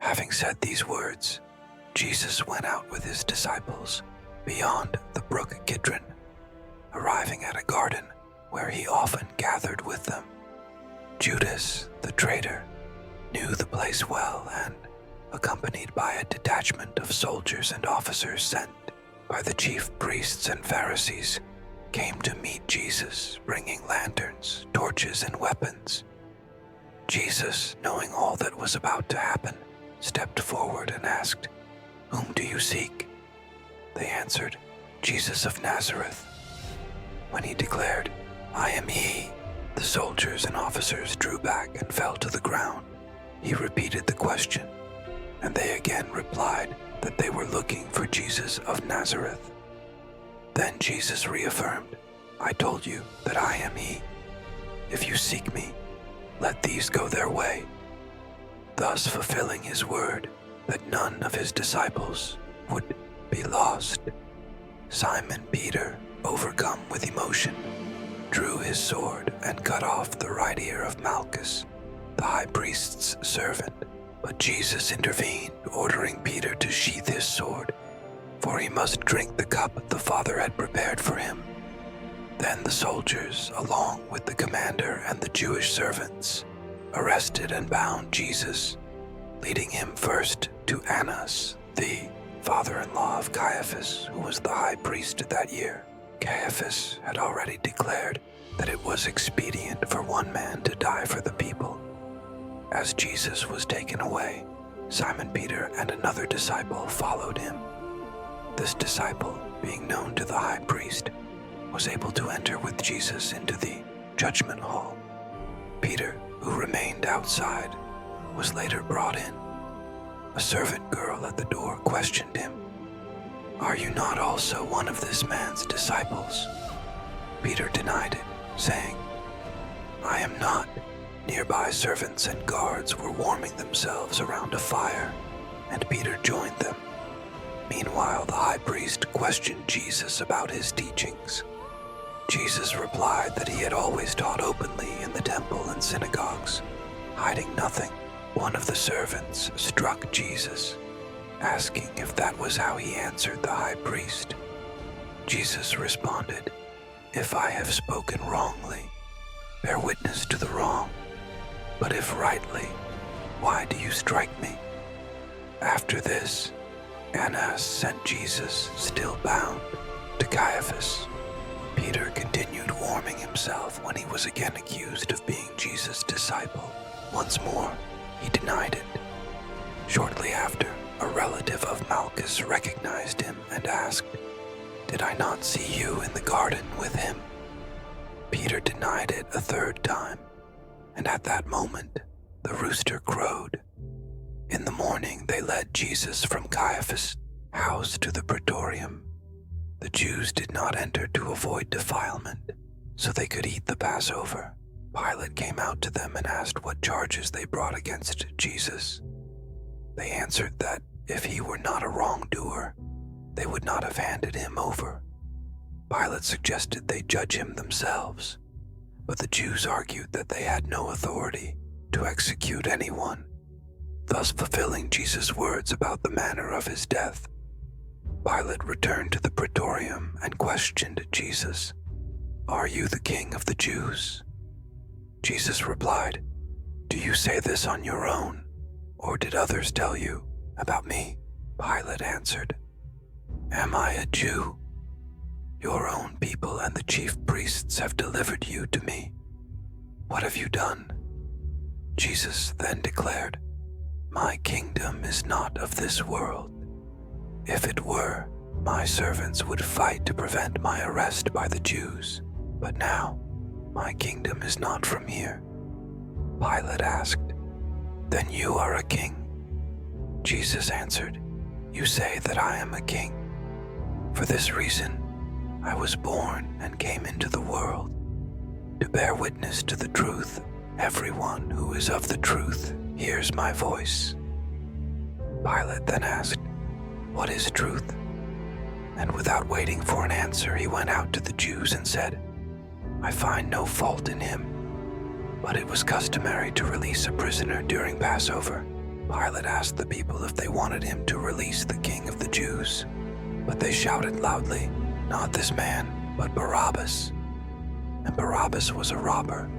Having said these words, Jesus went out with his disciples beyond the brook Kidron, arriving at a garden where he often gathered with them. Judas, the traitor, knew the place well and, accompanied by a detachment of soldiers and officers sent by the chief priests and Pharisees, came to meet Jesus, bringing lanterns, torches, and weapons. Jesus, knowing all that was about to happen, stepped forward and asked, "Whom do you seek?" They answered, "Jesus of Nazareth." When he declared, "I am he," the soldiers and officers drew back and fell to the ground. He repeated the question, and they again replied that they were looking for Jesus of Nazareth. Then Jesus reaffirmed, "I told you that I am he. If you seek me, let these go their way," thus fulfilling his word that none of his disciples would be lost. Simon Peter, overcome with emotion, drew his sword and cut off the right ear of Malchus, the high priest's servant. But Jesus intervened, ordering Peter to sheath his sword, for he must drink the cup the Father had prepared for him. Then the soldiers, along with the commander and the Jewish servants, arrested and bound Jesus, leading him first to Annas, the father-in-law of Caiaphas, who was the high priest that year. Caiaphas had already declared that it was expedient for one man to die for the people. As Jesus was taken away, Simon Peter and another disciple followed him. This disciple, being known to the high priest, was able to enter with Jesus into the judgment hall. Peter, who remained outside, was later brought in. A servant girl at the door questioned him, "Are you not also one of this man's disciples?" Peter denied it, saying, "I am not." Nearby servants and guards were warming themselves around a fire, and Peter joined them. Meanwhile, the high priest questioned Jesus about his teachings. Jesus replied that he had always taught openly in the temple and synagogues, hiding nothing. One of the servants struck Jesus, asking if that was how he answered the high priest. Jesus responded, "If I have spoken wrongly, bear witness to the wrong. But if rightly, why do you strike me?" After this, Annas sent Jesus, still bound, to Caiaphas. Peter continued warming himself when he was again accused of being Jesus' disciple. Once more, he denied it. Shortly after, a relative of Malchus recognized him and asked, "Did I not see you in the garden with him?" Peter denied it a third time, and at that moment, the rooster crowed. In the morning, they led Jesus from Caiaphas' house to the praetorium. The Jews did not enter to avoid defilement, so they could eat the Passover. Pilate came out to them and asked what charges they brought against Jesus. They answered that if he were not a wrongdoer, they would not have handed him over. Pilate suggested they judge him themselves, but the Jews argued that they had no authority to execute anyone, thus fulfilling Jesus' words about the manner of his death. Pilate returned to the praetorium and questioned Jesus, "Are you the king of the Jews?" Jesus replied, "Do you say this on your own, or did others tell you about me?" Pilate answered, "Am I a Jew? Your own people and the chief priests have delivered you to me. What have you done?" Jesus then declared, "My kingdom is not of this world. If it were, my servants would fight to prevent my arrest by the Jews. But now, my kingdom is not from here." Pilate asked, "Then you are a king?" Jesus answered, "You say that I am a king. For this reason, I was born and came into the world, to bear witness to the truth. Everyone who is of the truth hears my voice." Pilate then asked, "What is truth?" And without waiting for an answer, he went out to the Jews and said, "I find no fault in him." But it was customary to release a prisoner during Passover. Pilate asked the people if they wanted him to release the king of the Jews, but they shouted loudly, "Not this man, but Barabbas." And Barabbas was a robber